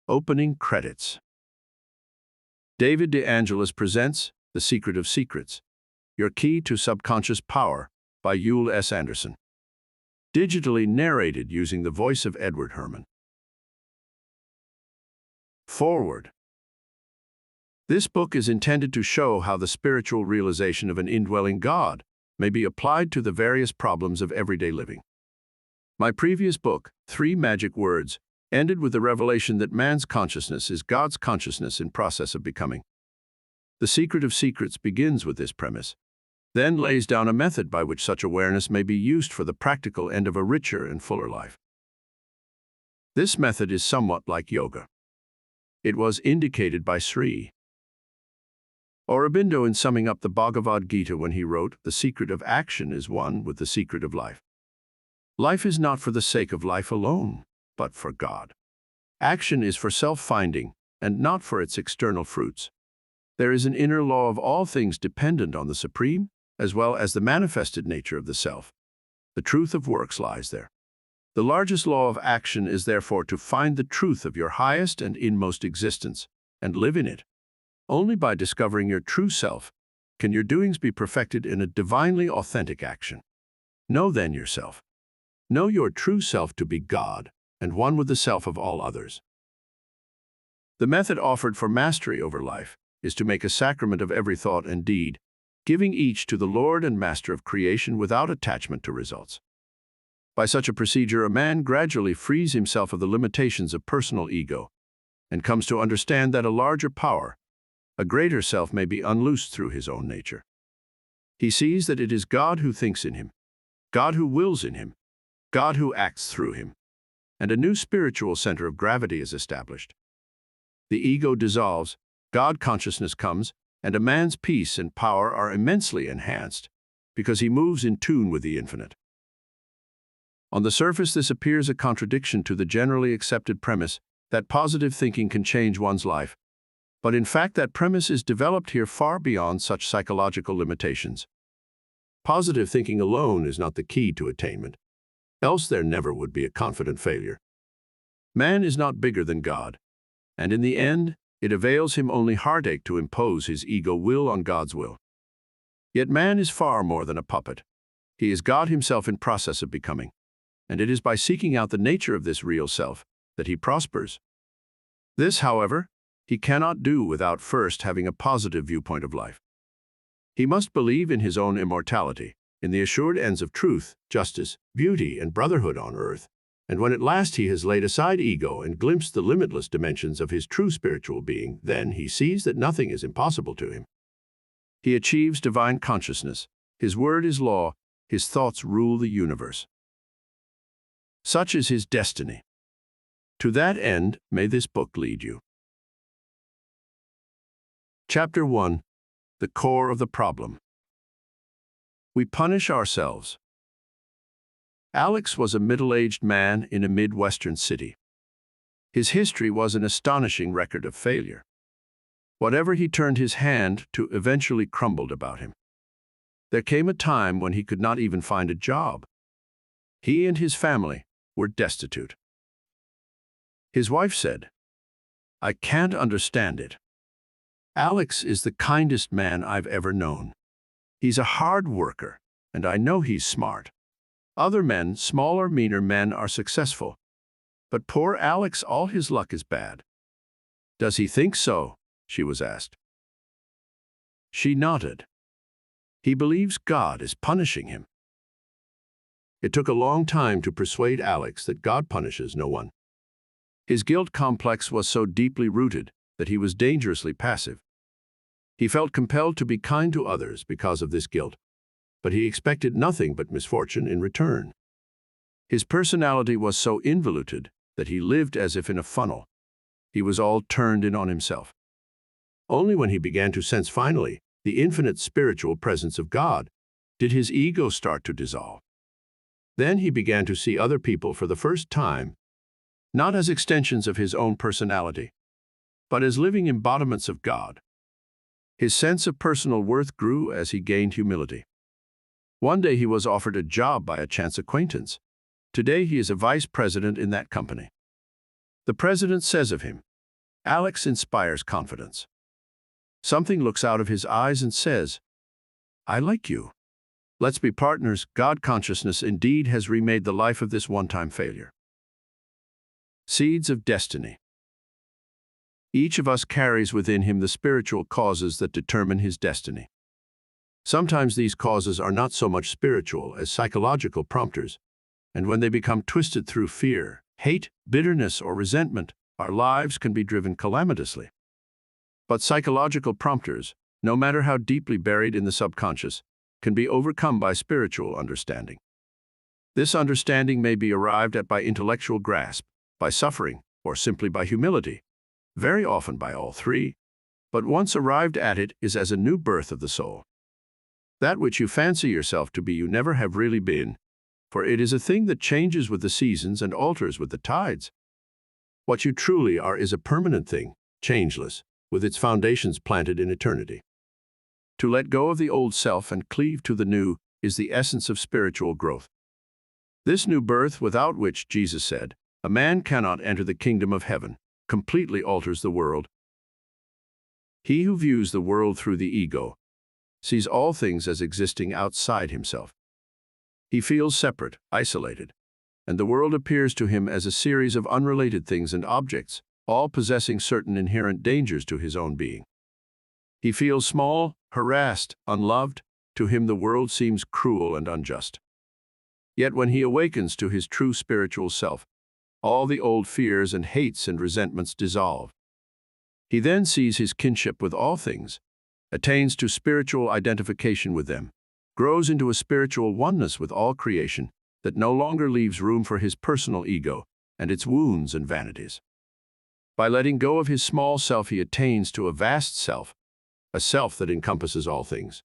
Opening credits. David De Angelis presents The Secret of Secrets, Your Key to Subconscious Power by Yule S. Andersen. Digitally narrated using the voice of Edward Herman. Forward. This book is intended to show how the spiritual realization of an indwelling God may be applied to the various problems of everyday living. My previous book, 3 Magic Words, ended with the revelation that man's consciousness is God's consciousness in process of becoming. The Secret of Secrets begins with this premise, then lays down a method by which such awareness may be used for the practical end of a richer and fuller life. This method is somewhat like yoga. It was indicated by Sri Aurobindo in summing up the Bhagavad Gita when he wrote, "The secret of action is one with the secret of life. Life is not for the sake of life alone, but for God. Action is for self-finding and not for its external fruits. There is an inner law of all things dependent on the Supreme, as well as the manifested nature of the self. The truth of works lies there. The largest law of action is therefore to find the truth of your highest and inmost existence and live in it. Only by discovering your true self can your doings be perfected in a divinely authentic action. Know then yourself. Know your true self to be God and one with the self of all others." The method offered for mastery over life is to make a sacrament of every thought and deed, giving each to the Lord and Master of creation without attachment to results. By such a procedure, a man gradually frees himself of the limitations of personal ego and comes to understand that a larger power, a greater self, may be unloosed through his own nature. He sees that it is God who thinks in him, God who wills in him, God who acts through him, and a new spiritual center of gravity is established. The ego dissolves, God consciousness comes, and a man's peace and power are immensely enhanced because he moves in tune with the infinite. On the surface, this appears a contradiction to the generally accepted premise that positive thinking can change one's life, but in fact that premise is developed here far beyond such psychological limitations. Positive thinking alone is not the key to attainment, else there never would be a confident failure. Man is not bigger than God, and in the end, it avails him only heartache to impose his ego will on God's will. Yet man is far more than a puppet. He is God himself in process of becoming, and it is by seeking out the nature of this real self that he prospers. This, however, he cannot do without first having a positive viewpoint of life. He must believe in his own immortality, in the assured ends of truth, justice, beauty, and brotherhood on earth, and when at last he has laid aside ego and glimpsed the limitless dimensions of his true spiritual being, then he sees that nothing is impossible to him. He achieves divine consciousness, his word is law, his thoughts rule the universe. Such is his destiny. To that end, may this book lead you. Chapter 1. The Core of the Problem. We punish ourselves. Alex was a middle-aged man in a Midwestern city. His history was an astonishing record of failure. Whatever he turned his hand to eventually crumbled about him. There came a time when he could not even find a job. He and his family were destitute. His wife said, "I can't understand it. Alex is the kindest man I've ever known. He's a hard worker, and I know he's smart. Other men, smaller, meaner men, are successful. But poor Alex, all his luck is bad." "Does he think so?" she was asked. She nodded. "He believes God is punishing him." It took a long time to persuade Alex that God punishes no one. His guilt complex was so deeply rooted that he was dangerously passive. He felt compelled to be kind to others because of this guilt, but he expected nothing but misfortune in return. His personality was so involuted that he lived as if in a funnel. He was all turned in on himself. Only when he began to sense finally the infinite spiritual presence of God did his ego start to dissolve. Then he began to see other people for the first time, not as extensions of his own personality, but as living embodiments of God. His sense of personal worth grew as he gained humility. One day he was offered a job by a chance acquaintance. Today he is a vice president in that company. The president says of him, Alex inspires confidence. Something looks out of his eyes and says, "I like you. Let's be partners." God consciousness indeed has remade the life of this one-time failure. Seeds of destiny. Each of us carries within him the spiritual causes that determine his destiny. Sometimes these causes are not so much spiritual as psychological prompters, and when they become twisted through fear, hate, bitterness, or resentment, our lives can be driven calamitously. But psychological prompters, no matter how deeply buried in the subconscious, can be overcome by spiritual understanding. This understanding may be arrived at by intellectual grasp, by suffering, or simply by humility, very often by all three, but once arrived at it is as a new birth of the soul. That which you fancy yourself to be you never have really been, for it is a thing that changes with the seasons and alters with the tides. What you truly are is a permanent thing, changeless, with its foundations planted in eternity. To let go of the old self and cleave to the new is the essence of spiritual growth. This new birth, without which, Jesus said, a man cannot enter the kingdom of heaven, completely alters the world. He who views the world through the ego sees all things as existing outside himself. He feels separate, isolated, and the world appears to him as a series of unrelated things and objects, all possessing certain inherent dangers to his own being. He feels small, harassed, unloved. To him the world seems cruel and unjust. Yet when he awakens to his true spiritual self, all the old fears and hates and resentments dissolve. He then sees his kinship with all things, attains to spiritual identification with them, grows into a spiritual oneness with all creation that no longer leaves room for his personal ego and its wounds and vanities. By letting go of his small self, he attains to a vast self, a self that encompasses all things.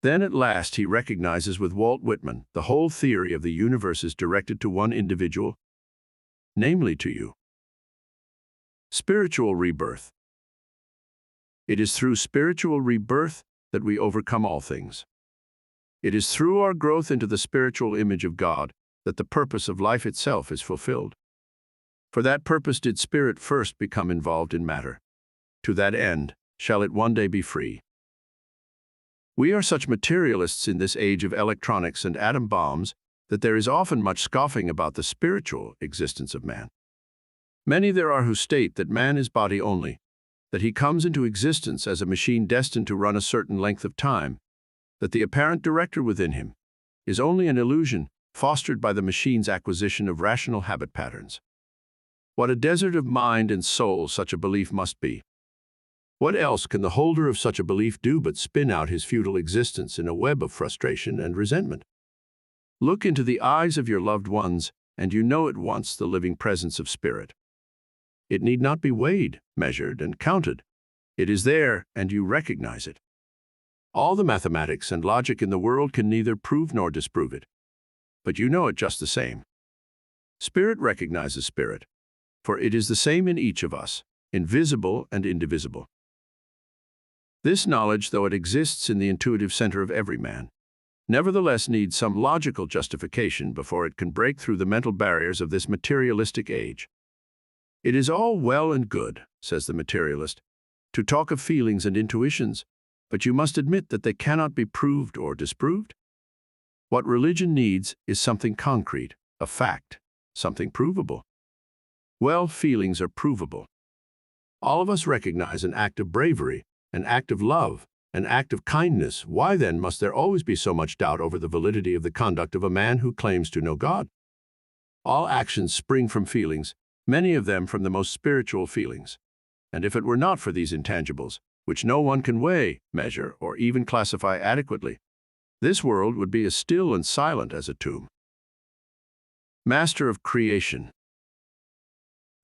Then at last he recognizes with Walt Whitman the whole theory of the universe is directed to one individual, namely to you. Spiritual rebirth. It is through spiritual rebirth that we overcome all things. It is through our growth into the spiritual image of God that the purpose of life itself is fulfilled. For that purpose did spirit first become involved in matter. To that end shall it one day be free. We are such materialists in this age of electronics and atom bombs that there is often much scoffing about the spiritual existence of man. Many there are who state that man is body only, that he comes into existence as a machine destined to run a certain length of time, that the apparent director within him is only an illusion fostered by the machine's acquisition of rational habit patterns. What a desert of mind and soul such a belief must be! What else can the holder of such a belief do but spin out his futile existence in a web of frustration and resentment? Look into the eyes of your loved ones, and you know at once the living presence of spirit. It need not be weighed, measured, and counted. It is there, and you recognize it. All the mathematics and logic in the world can neither prove nor disprove it. But you know it just the same. Spirit recognizes spirit, for it is the same in each of us, invisible and indivisible. This knowledge, though it exists in the intuitive center of every man, nevertheless needs some logical justification before it can break through the mental barriers of this materialistic age. It is all well and good, says the materialist, to talk of feelings and intuitions, but you must admit that they cannot be proved or disproved. What religion needs is something concrete, a fact, something provable. Well, feelings are provable. All of us recognize an act of bravery, an act of love, an act of kindness. Why then must there always be so much doubt over the validity of the conduct of a man who claims to know God? All actions spring from feelings, many of them from the most spiritual feelings. And if it were not for these intangibles, which no one can weigh, measure, or even classify adequately, this world would be as still and silent as a tomb. Master of creation.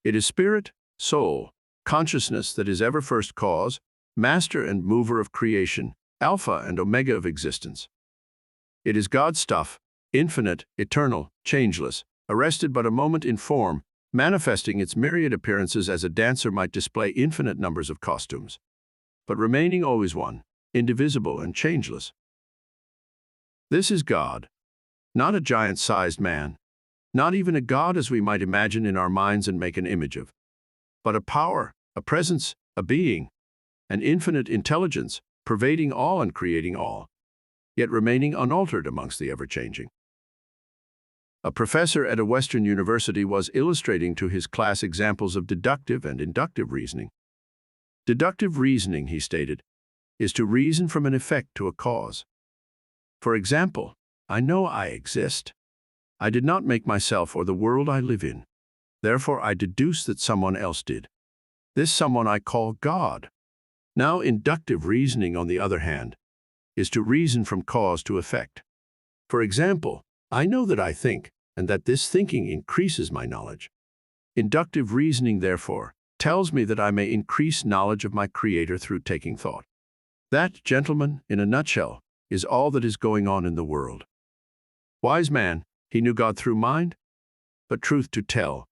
It is spirit, soul, consciousness that is ever first cause, master and mover of creation, alpha and omega of existence. It is God's stuff, infinite, eternal, changeless, arrested but a moment in form, manifesting its myriad appearances as a dancer might display infinite numbers of costumes, but remaining always one, indivisible and changeless. This is God, not a giant-sized man, not even a God as we might imagine in our minds and make an image of. but a power, a presence, a being, an infinite intelligence, pervading all and creating all, yet remaining unaltered amongst the ever-changing. A professor at a Western university was illustrating to his class examples of deductive and inductive reasoning. Deductive reasoning, he stated, is to reason from an effect to a cause. For example, I know I exist. I did not make myself or the world I live in. Therefore, I deduce that someone else did. This someone I call God. Now, inductive reasoning, on the other hand, is to reason from cause to effect. For example, I know that I think, and that this thinking increases my knowledge. Inductive reasoning, therefore, tells me that I may increase knowledge of my Creator through taking thought. That, gentlemen, in a nutshell, is all that is going on in the world. Wise man, he knew God through mind, but truth to tell,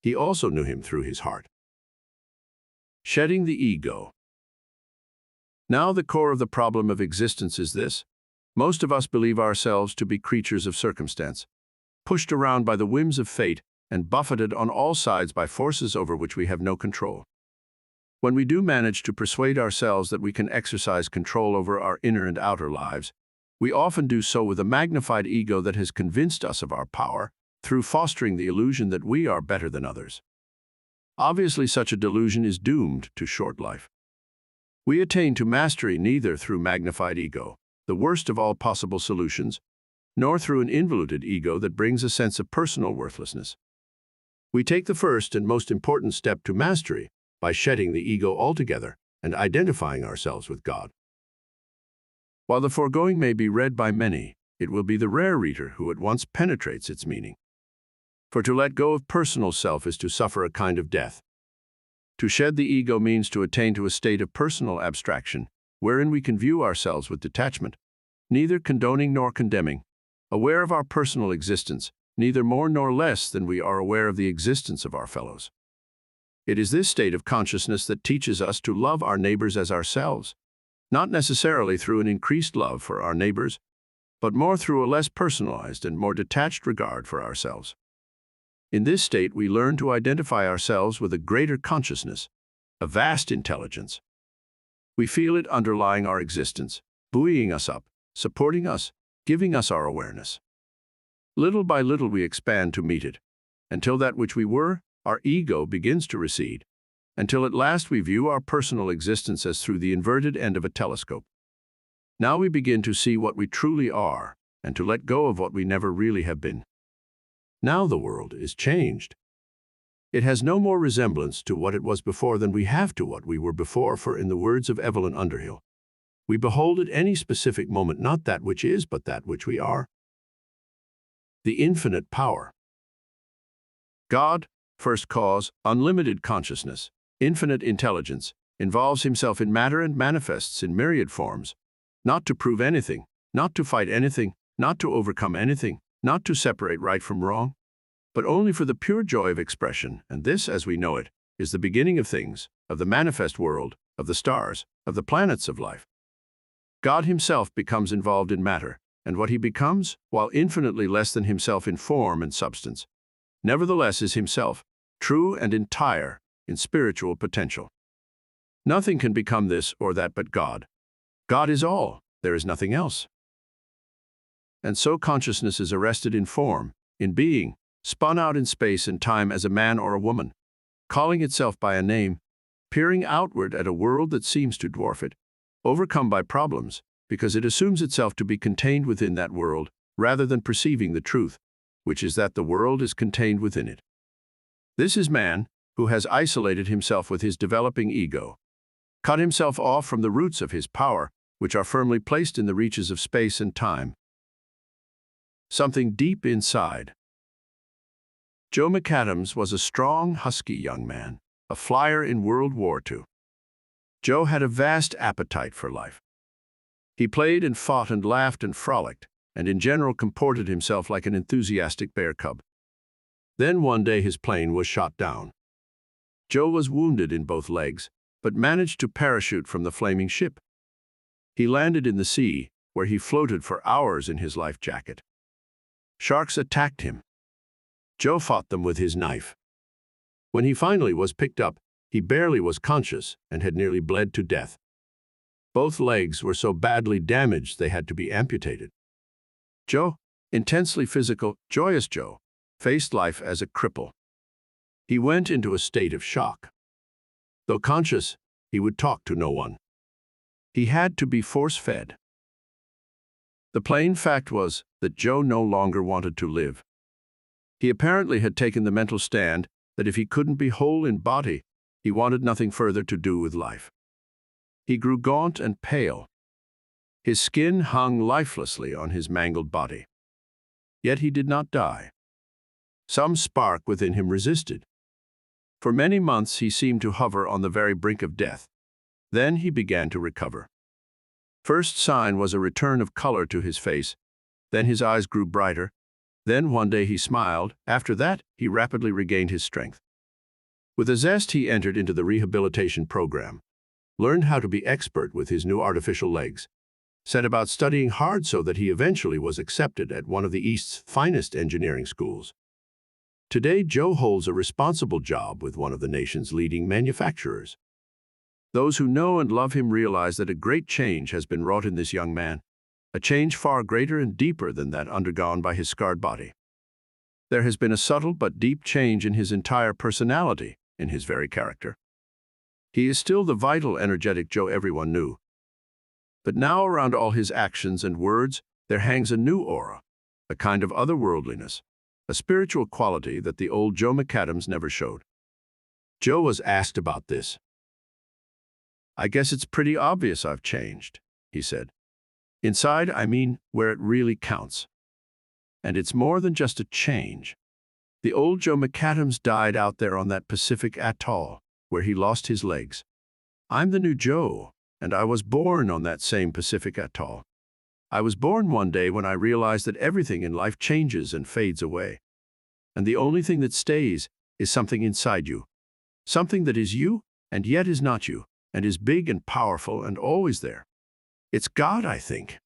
he also knew him through his heart. Shedding the ego. Now the core of the problem of existence is this. Most of us believe ourselves to be creatures of circumstance, pushed around by the whims of fate and buffeted on all sides by forces over which we have no control. When we do manage to persuade ourselves that we can exercise control over our inner and outer lives, we often do so with a magnified ego that has convinced us of our power through fostering the illusion that we are better than others. Obviously, such a delusion is doomed to short life. We attain to mastery neither through magnified ego, the worst of all possible solutions, nor through an involuted ego that brings a sense of personal worthlessness. We take the first and most important step to mastery by shedding the ego altogether and identifying ourselves with God. While the foregoing may be read by many, it will be the rare reader who at once penetrates its meaning. For to let go of personal self is to suffer a kind of death. To shed the ego means to attain to a state of personal abstraction, wherein we can view ourselves with detachment, neither condoning nor condemning, aware of our personal existence, neither more nor less than we are aware of the existence of our fellows. It is this state of consciousness that teaches us to love our neighbors as ourselves, not necessarily through an increased love for our neighbors, but more through a less personalized and more detached regard for ourselves. In this state, we learn to identify ourselves with a greater consciousness, a vast intelligence. We feel it underlying our existence, buoying us up, supporting us, giving us our awareness. Little by little we expand to meet it, until that which we were, our ego, begins to recede, until at last we view our personal existence as through the inverted end of a telescope. Now we begin to see what we truly are, and to let go of what we never really have been. Now the world is changed. It has no more resemblance to what it was before than we have to what we were before, for in the words of Evelyn Underhill, we behold at any specific moment not that which is, but that which we are. The infinite power. God, first cause, unlimited consciousness, infinite intelligence, involves himself in matter and manifests in myriad forms, not to prove anything, not to fight anything, not to overcome anything, not to separate right from wrong, but only for the pure joy of expression, and this, as we know it, is the beginning of things, of the manifest world, of the stars, of the planets of life. God himself becomes involved in matter, and what he becomes, while infinitely less than himself in form and substance, nevertheless is himself, true and entire, in spiritual potential. Nothing can become this or that but God. God is all, there is nothing else. And so consciousness is arrested in form, in being, spun out in space and time as a man or a woman, calling itself by a name, peering outward at a world that seems to dwarf it, overcome by problems, because it assumes itself to be contained within that world, rather than perceiving the truth, which is that the world is contained within it. This is man, who has isolated himself with his developing ego, cut himself off from the roots of his power, which are firmly placed in the reaches of space and time. Something deep inside. Joe McAdams was a strong, husky young man, a flyer in World War II. Joe had a vast appetite for life. He played and fought and laughed and frolicked, and in general comported himself like an enthusiastic bear cub. Then one day his plane was shot down. Joe was wounded in both legs, but managed to parachute from the flaming ship. He landed in the sea, where he floated for hours in his life jacket. Sharks attacked him. Joe fought them with his knife. When he finally was picked up, he barely was conscious and had nearly bled to death. Both legs were so badly damaged they had to be amputated. Joe, intensely physical, joyous Joe, faced life as a cripple. He went into a state of shock. Though conscious, he would talk to no one. He had to be force-fed. The plain fact was that Joe no longer wanted to live. He apparently had taken the mental stand that if he couldn't be whole in body, he wanted nothing further to do with life. He grew gaunt and pale. His skin hung lifelessly on his mangled body. Yet he did not die. Some spark within him resisted. For many months he seemed to hover on the very brink of death. Then he began to recover. First sign was a return of color to his face. Then his eyes grew brighter. Then one day he smiled. After that, he rapidly regained his strength. With a zest, he entered into the rehabilitation program, learned how to be expert with his new artificial legs, set about studying hard so that he eventually was accepted at one of the East's finest engineering schools. Today, Joe holds a responsible job with one of the nation's leading manufacturers. Those who know and love him realize that a great change has been wrought in this young man, a change far greater and deeper than that undergone by his scarred body. There has been a subtle but deep change in his entire personality, in his very character. He is still the vital, energetic Joe everyone knew. But now around all his actions and words, there hangs a new aura, a kind of otherworldliness, a spiritual quality that the old Joe McAdams never showed. Joe was asked about this. "I guess it's pretty obvious I've changed," he said. "Inside, I mean, where it really counts. And it's more than just a change. The old Joe McAdams died out there on that Pacific atoll, where he lost his legs. I'm the new Joe, and I was born on that same Pacific atoll. I was born one day when I realized that everything in life changes and fades away. And the only thing that stays is something inside you. Something that is you, and yet is not you, and is big and powerful and always there. It's God, I think.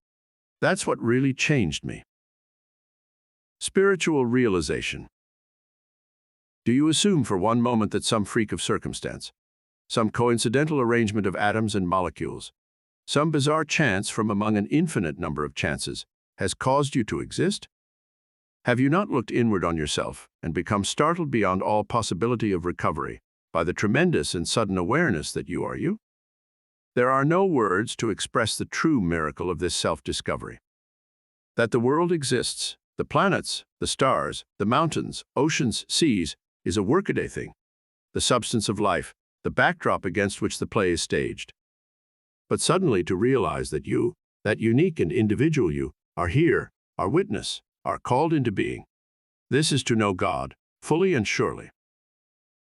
That's what really changed me." Spiritual realization. Do you assume for one moment that some freak of circumstance, some coincidental arrangement of atoms and molecules, some bizarre chance from among an infinite number of chances, has caused you to exist? Have you not looked inward on yourself and become startled beyond all possibility of recovery by the tremendous and sudden awareness that you are you? There are no words to express the true miracle of this self-discovery. That the world exists, the planets, the stars, the mountains, oceans, seas, is a workaday thing, the substance of life, the backdrop against which the play is staged. But suddenly to realize that you, that unique and individual you, are here, are witness, are called into being. This is to know God, fully and surely.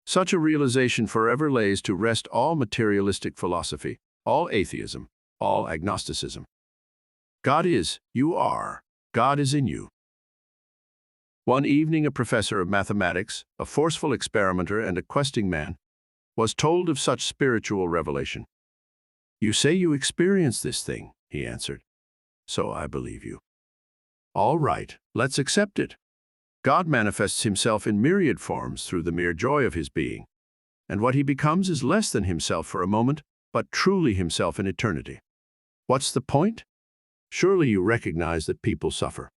Such a realization forever lays to rest all materialistic philosophy, all atheism, all agnosticism. God is, you are, God is in you. One evening, a professor of mathematics, a forceful experimenter and a questing man, was told of such spiritual revelation. "You say you experience this thing," he answered. "So I believe you. All right, let's accept it. God manifests himself in myriad forms through the mere joy of his being, and what he becomes is less than himself for a moment, but truly himself in eternity. What's the point? Surely you recognize that people suffer.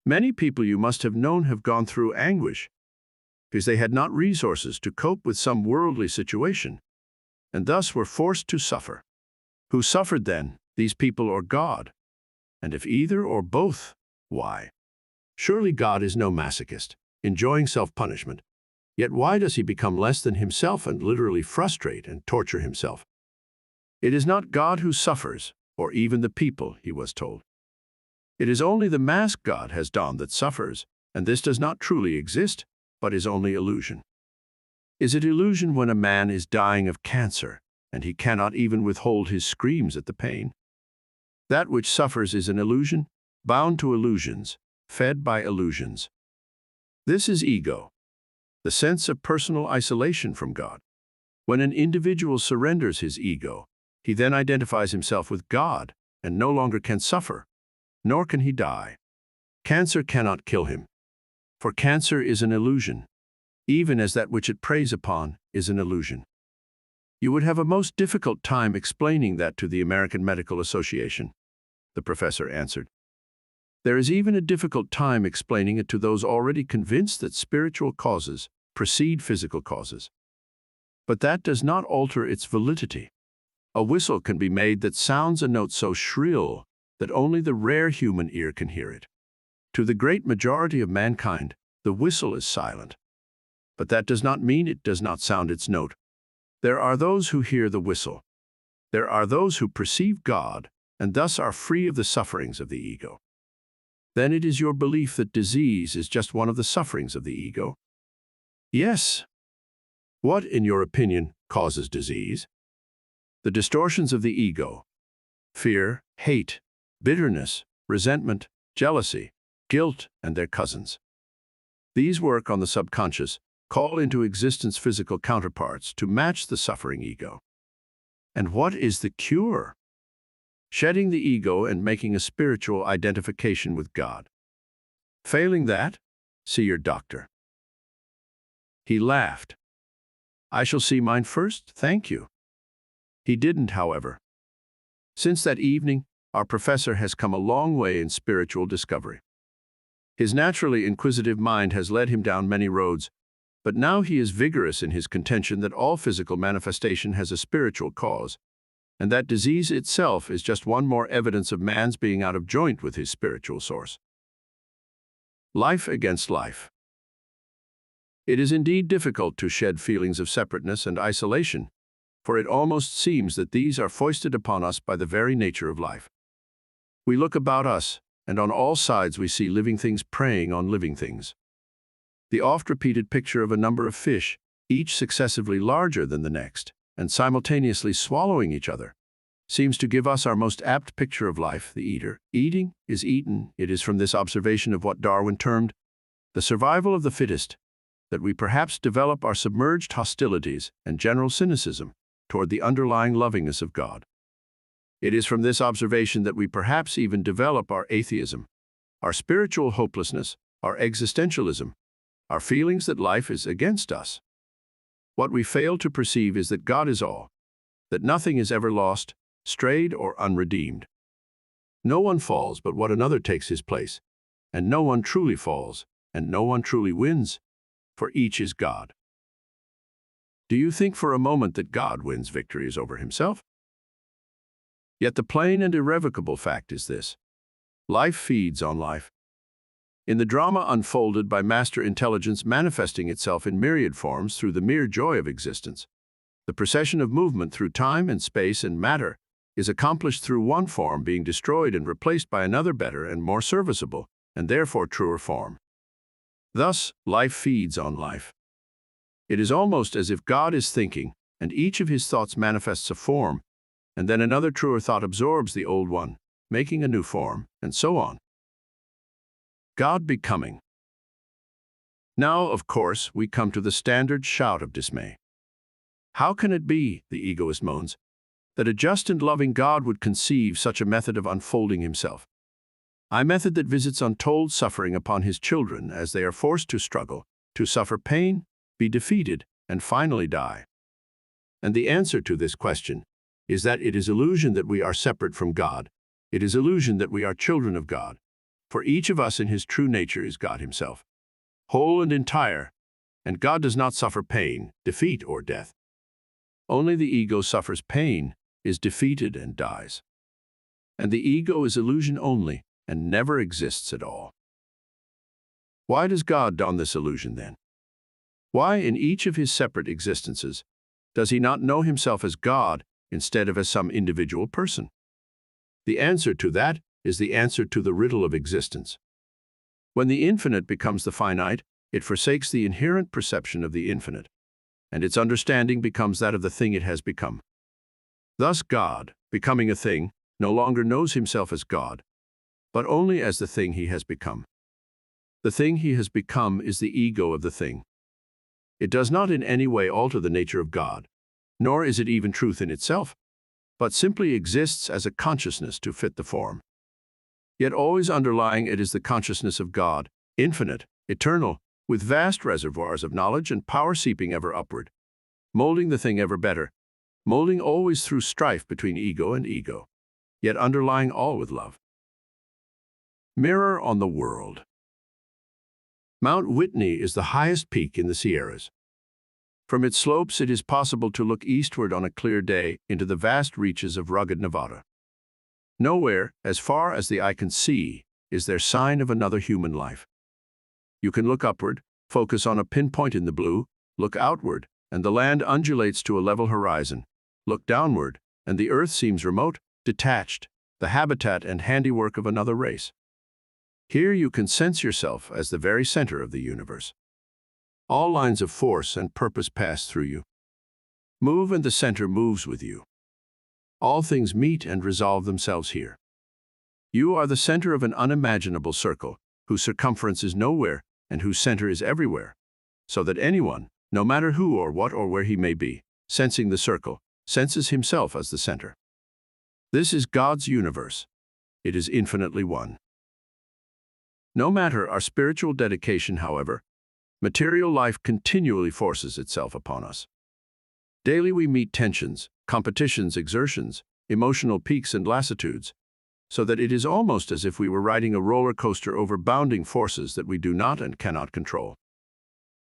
Many people you must have known have gone through anguish because they had not resources to cope with some worldly situation, and thus were forced to suffer. Who suffered then, these people or God? And if either or both, why? Surely God is no masochist, enjoying self-punishment. Yet why does he become less than himself and literally frustrate and torture himself? It is not God who suffers, or even the people, he was told. It is only the mask God has donned that suffers, and this does not truly exist, but is only illusion. Is it illusion when a man is dying of cancer, and he cannot even withhold his screams at the pain? That which suffers is an illusion, bound to illusions, fed by illusions. This is ego, the sense of personal isolation from God. When an individual surrenders his ego, he then identifies himself with God and no longer can suffer, nor can he die. Cancer cannot kill him, for cancer is an illusion. even as that which it preys upon is an illusion. You would have a most difficult time explaining that to the American Medical Association, the professor answered. There is even a difficult time explaining it to those already convinced that spiritual causes precede physical causes. But that does not alter its validity. A whistle can be made that sounds a note so shrill that only the rare human ear can hear it. To the great majority of mankind, the whistle is silent. But that does not mean it does not sound its note. There are those who hear the whistle. There are those who perceive God and thus are free of the sufferings of the ego. Then it is your belief that disease is just one of the sufferings of the ego? Yes. What, in your opinion, causes disease? The distortions of the ego: fear, hate, bitterness, resentment, jealousy, guilt, and their cousins. These work on the subconscious, call into existence physical counterparts to match the suffering ego. And what is the cure? Shedding the ego and making a spiritual identification with God. Failing that, see your doctor. He laughed. I shall see mine first, thank you. He didn't, however. Since that evening, our professor has come a long way in spiritual discovery. His naturally inquisitive mind has led him down many roads, but now he is vigorous in his contention that all physical manifestation has a spiritual cause, and that disease itself is just one more evidence of man's being out of joint with his spiritual source. Life against life. It is indeed difficult to shed feelings of separateness and isolation, for it almost seems that these are foisted upon us by the very nature of life. We look about us, and on all sides we see living things preying on living things. The oft-repeated picture of a number of fish, each successively larger than the next, and simultaneously swallowing each other, seems to give us our most apt picture of life, the eater. Eating is eaten. It is from this observation of what Darwin termed the survival of the fittest that we perhaps develop our submerged hostilities and general cynicism toward the underlying lovingness of God. It is from this observation that we perhaps even develop our atheism, our spiritual hopelessness, our existentialism, our feelings that life is against us. What we fail to perceive is that God is all, that nothing is ever lost, strayed, or unredeemed. No one falls but what another takes his place, and no one truly falls, and no one truly wins, for each is God. Do you think for a moment that God wins victories over himself? Yet the plain and irrevocable fact is this: life feeds on life. In the drama unfolded by master intelligence manifesting itself in myriad forms through the mere joy of existence, the procession of movement through time and space and matter is accomplished through one form being destroyed and replaced by another better and more serviceable, and therefore truer form. Thus, life feeds on life. It is almost as if God is thinking, and each of his thoughts manifests a form, and then another truer thought absorbs the old one, making a new form, and so on. God becoming. Now, of course, we come to the standard shout of dismay. How can it be, the egoist moans, that a just and loving God would conceive such a method of unfolding himself? A method that visits untold suffering upon his children as they are forced to struggle, to suffer pain, be defeated, and finally die. And the answer to this question is that it is illusion that we are separate from God. It is illusion that we are children of God. For each of us in his true nature is God himself, whole and entire, and God does not suffer pain, defeat, or death. Only the ego suffers pain, is defeated, and dies. And the ego is illusion only, and never exists at all. Why does God don this illusion then? Why, in each of his separate existences, does he not know himself as God instead of as some individual person? The answer to that is the answer to the riddle of existence. When the infinite becomes the finite, it forsakes the inherent perception of the infinite, and its understanding becomes that of the thing it has become. Thus God, becoming a thing, no longer knows himself as God, but only as the thing he has become. The thing he has become is the ego of the thing. It does not in any way alter the nature of God, nor is it even truth in itself, but simply exists as a consciousness to fit the form. Yet always underlying it is the consciousness of God, infinite, eternal, with vast reservoirs of knowledge and power seeping ever upward, molding the thing ever better, molding always through strife between ego and ego, yet underlying all with love. Mirror on the world. Mount Whitney is the highest peak in the Sierras. From its slopes, it is possible to look eastward on a clear day into the vast reaches of rugged Nevada. Nowhere, as far as the eye can see, is there sign of another human life. You can look upward, focus on a pinpoint in the blue, look outward, and the land undulates to a level horizon. Look downward, and the earth seems remote, detached, the habitat and handiwork of another race. Here you can sense yourself as the very center of the universe. All lines of force and purpose pass through you. Move and the center moves with you. All things meet and resolve themselves here. You are the center of an unimaginable circle, whose circumference is nowhere and whose center is everywhere, so that anyone, no matter who or what or where he may be, sensing the circle, senses himself as the center. This is God's universe. It is infinitely one. No matter our spiritual dedication, however, material life continually forces itself upon us. Daily we meet tensions, competitions, exertions, emotional peaks and lassitudes, so that it is almost as if we were riding a roller coaster over bounding forces that we do not and cannot control.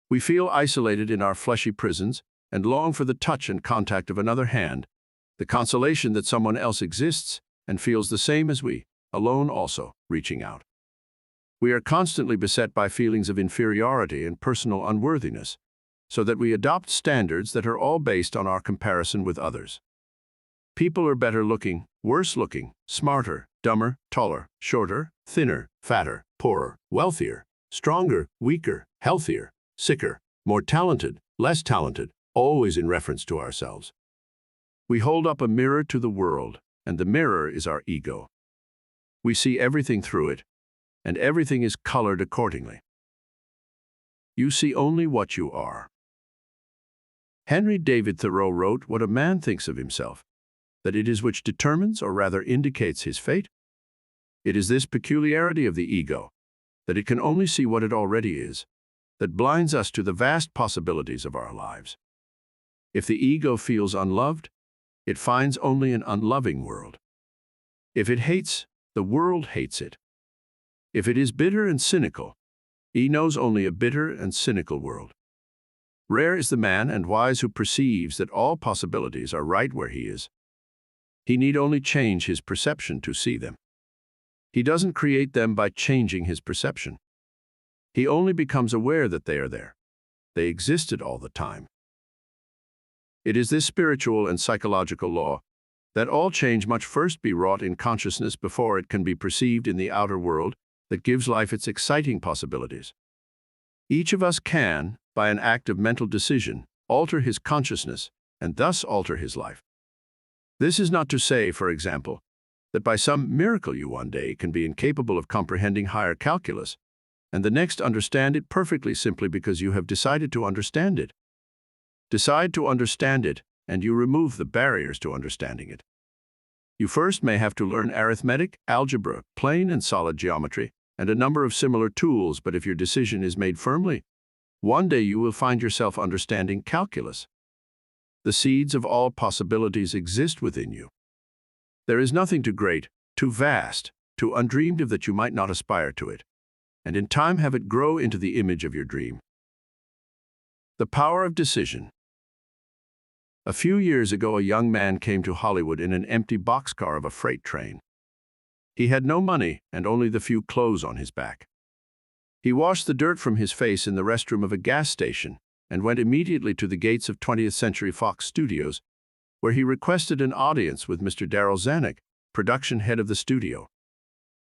We feel isolated in our fleshy prisons and long for the touch and contact of another hand, the consolation that someone else exists and feels the same as we, alone also, reaching out. We are constantly beset by feelings of inferiority and personal unworthiness, so that we adopt standards that are all based on our comparison with others. People are better looking, worse looking, smarter, dumber, taller, shorter, thinner, fatter, poorer, wealthier, stronger, weaker, healthier, sicker, more talented, less talented, always in reference to ourselves. We hold up a mirror to the world, and the mirror is our ego. We see everything through it, and everything is colored accordingly. You see only what you are. Henry David Thoreau wrote, "What a man thinks of himself, that it is which determines or rather indicates his fate." It is this peculiarity of the ego, that it can only see what it already is, that blinds us to the vast possibilities of our lives. If the ego feels unloved, it finds only an unloving world. If it hates, the world hates it. If it is bitter and cynical, he knows only a bitter and cynical world. Rare is the man and wise who perceives that all possibilities are right where he is. He need only change his perception to see them. He doesn't create them by changing his perception. He only becomes aware that they are there. They existed all the time. It is this spiritual and psychological law that all change must first be wrought in consciousness before it can be perceived in the outer world that gives life its exciting possibilities. Each of us can, by an act of mental decision, alter his consciousness and thus alter his life. This is not to say, for example, that by some miracle you one day can be incapable of comprehending higher calculus, and the next understand it perfectly simply because you have decided to understand it. Decide to understand it, and you remove the barriers to understanding it. You first may have to learn arithmetic, algebra, plane and solid geometry, and a number of similar tools, but if your decision is made firmly, one day you will find yourself understanding calculus. The seeds of all possibilities exist within you. There is nothing too great, too vast, too undreamed of that you might not aspire to it, and in time have it grow into the image of your dream. The power of decision. A few years ago, a young man came to Hollywood in an empty boxcar of a freight train. He had no money and only the few clothes on his back. He washed the dirt from his face in the restroom of a gas station and went immediately to the gates of 20th Century Fox Studios, where he requested an audience with Mr. Darryl Zanuck, production head of the studio.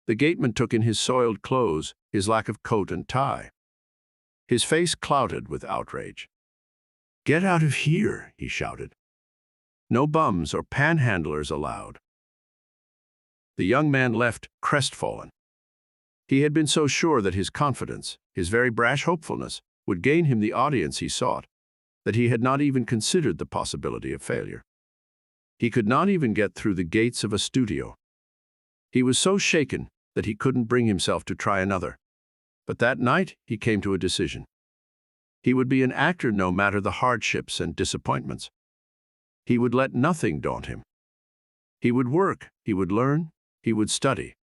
The gateman took in his soiled clothes, his lack of coat and tie. His face clouded with outrage. "Get out of here," he shouted. "No bums or panhandlers allowed." The young man left, crestfallen. He had been so sure that his confidence, his very brash hopefulness, would gain him the audience he sought, that he had not even considered the possibility of failure. He could not even get through the gates of a studio. He was so shaken that he couldn't bring himself to try another. But that night he came to a decision. He would be an actor no matter the hardships and disappointments. He would let nothing daunt him. He would work, he would learn, he would study.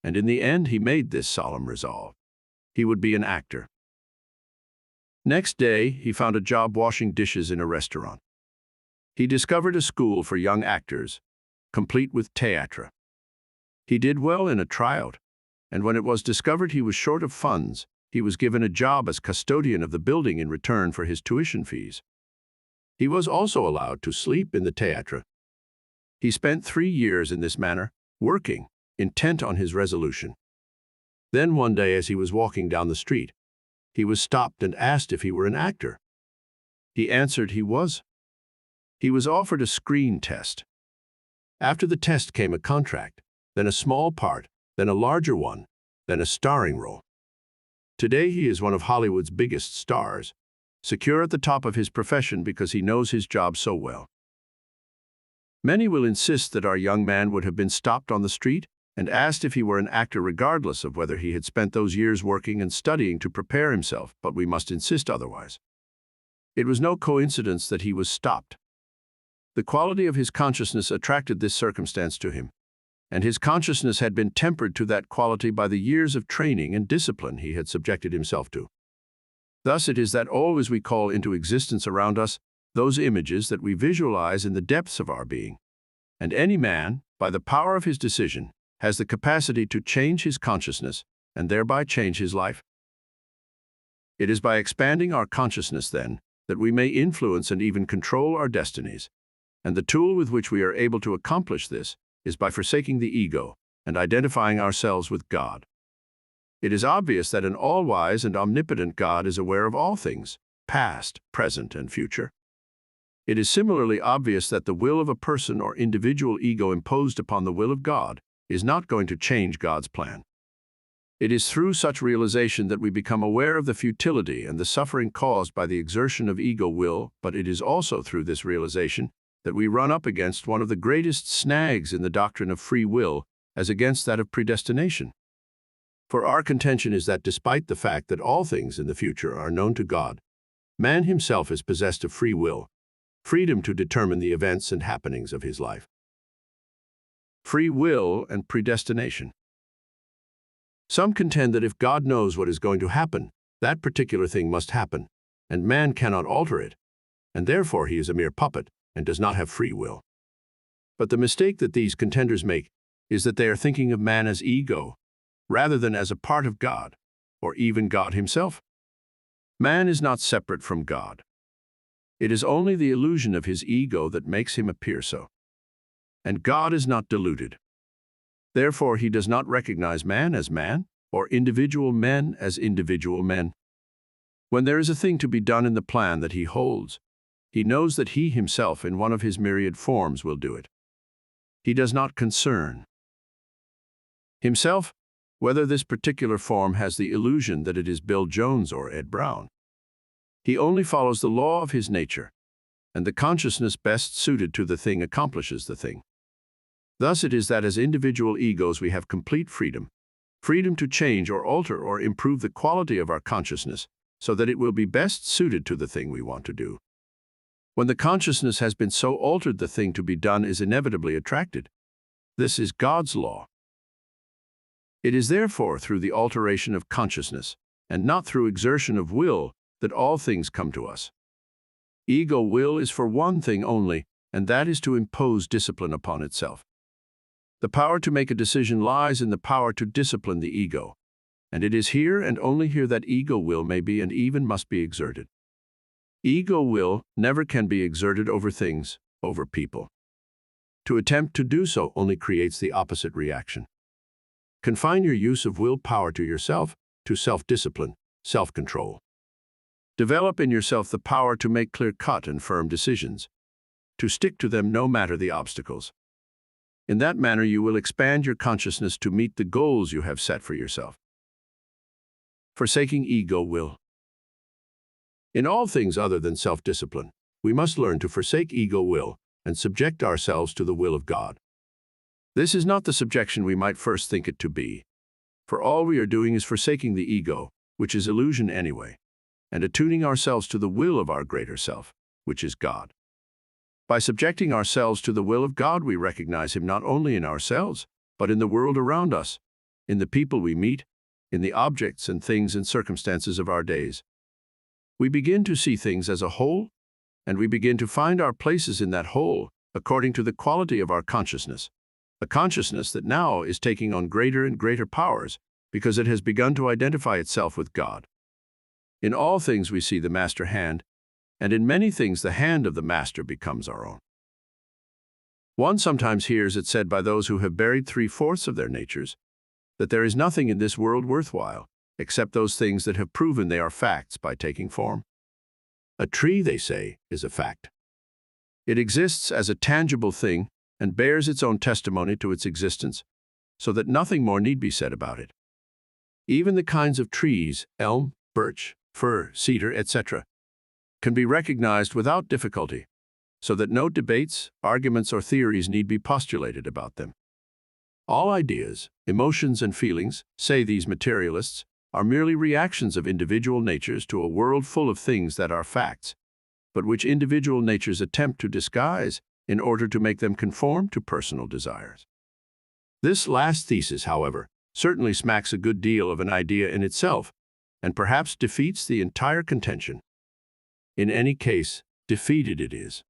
And in the end, he made this solemn resolve. He would be an actor. Next day, he found a job washing dishes in a restaurant. He discovered a school for young actors, complete with théâtre. He did well in a tryout, and when it was discovered he was short of funds, he was given a job as custodian of the building in return for his tuition fees. He was also allowed to sleep in the théâtre. He spent 3 years in this manner, working, intent on his resolution. Then one day, as he was walking down the street, he was stopped and asked if he were an actor. He answered he was. He was offered a screen test. After the test came a contract, then a small part, then a larger one, then a starring role. Today he is one of Hollywood's biggest stars, secure at the top of his profession because he knows his job so well. Many will insist that our young man would have been stopped on the street and asked if he were an actor regardless of whether he had spent those years working and studying to prepare himself, but we must insist otherwise. It was no coincidence that he was stopped. The quality of his consciousness attracted this circumstance to him, and his consciousness had been tempered to that quality by the years of training and discipline he had subjected himself to. Thus it is that always we call into existence around us those images that we visualize in the depths of our being, and any man, by the power of his decision, has the capacity to change his consciousness and thereby change his life. It is by expanding our consciousness, then, that we may influence and even control our destinies, and the tool with which we are able to accomplish this is by forsaking the ego and identifying ourselves with God. It is obvious that an all-wise and omnipotent God is aware of all things, past, present, and future. It is similarly obvious that the will of a person or individual ego imposed upon the will of God is not going to change God's plan. It is through such realization that we become aware of the futility and the suffering caused by the exertion of ego will, but it is also through this realization that we run up against one of the greatest snags in the doctrine of free will as against that of predestination. For our contention is that despite the fact that all things in the future are known to God, man himself is possessed of free will, freedom to determine the events and happenings of his life. Free will and predestination. Some contend that if God knows what is going to happen, that particular thing must happen, and man cannot alter it, and therefore he is a mere puppet and does not have free will. But the mistake that these contenders make is that they are thinking of man as ego, rather than as a part of God, or even God himself. Man is not separate from God. It is only the illusion of his ego that makes him appear so. And God is not deluded. Therefore, he does not recognize man as man, or individual men as individual men. When there is a thing to be done in the plan that he holds, he knows that he himself in one of his myriad forms will do it. He does not concern himself whether this particular form has the illusion that it is Bill Jones or Ed Brown. He only follows the law of his nature, and the consciousness best suited to the thing accomplishes the thing. Thus it is that as individual egos we have complete freedom to change or alter or improve the quality of our consciousness so that it will be best suited to the thing we want to do. When the consciousness has been so altered, the thing to be done is inevitably attracted. This is God's law. It is therefore through the alteration of consciousness, and not through exertion of will, that all things come to us. Ego will is for one thing only, and that is to impose discipline upon itself. The power to make a decision lies in the power to discipline the ego, and it is here and only here that ego will may be and even must be exerted. Ego will never can be exerted over things, over people. To attempt to do so only creates the opposite reaction. Confine your use of willpower to yourself, to self-discipline, self-control. Develop in yourself the power to make clear-cut and firm decisions, to stick to them no matter the obstacles. In that manner you will expand your consciousness to meet the goals you have set for yourself. Forsaking ego will. In all things other than self-discipline, we must learn to forsake ego will and subject ourselves to the will of God. This is not the subjection we might first think it to be, for all we are doing is forsaking the ego, which is illusion anyway. and attuning ourselves to the will of our greater self, which is God. By subjecting ourselves to the will of God, we recognize Him not only in ourselves, but in the world around us, in the people we meet, in the objects and things and circumstances of our days. We begin to see things as a whole, and we begin to find our places in that whole according to the quality of our consciousness, a consciousness that now is taking on greater and greater powers because it has begun to identify itself with God. In all things we see the master hand, and in many things the hand of the master becomes our own. One sometimes hears it said by those who have buried 3/4 of their natures that there is nothing in this world worthwhile except those things that have proven they are facts by taking form. A tree, they say, is a fact. It exists as a tangible thing and bears its own testimony to its existence, so that nothing more need be said about it. Even the kinds of trees, elm, birch, fir, cedar, etc., can be recognized without difficulty, so that no debates, arguments, or theories need be postulated about them. All ideas, emotions, and feelings, say these materialists, are merely reactions of individual natures to a world full of things that are facts, but which individual natures attempt to disguise in order to make them conform to personal desires. This last thesis, however, certainly smacks a good deal of an idea in itself, and perhaps defeats the entire contention. In any case, defeated it is.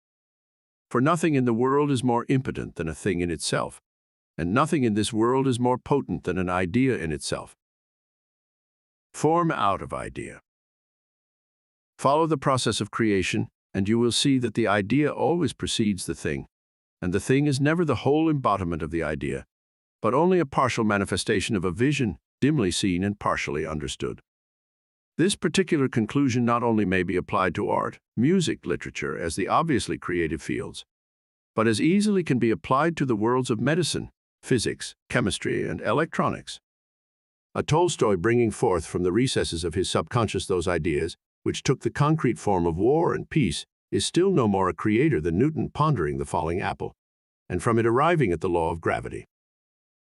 For nothing in the world is more impotent than a thing in itself, and nothing in this world is more potent than an idea in itself. Form out of idea. Follow the process of creation, and you will see that the idea always precedes the thing, and the thing is never the whole embodiment of the idea, but only a partial manifestation of a vision, dimly seen and partially understood. This particular conclusion not only may be applied to art, music, literature as the obviously creative fields, but as easily can be applied to the worlds of medicine, physics, chemistry, and electronics. A Tolstoy bringing forth from the recesses of his subconscious those ideas which took the concrete form of war and peace is still no more a creator than Newton pondering the falling apple, and from it arriving at the law of gravity.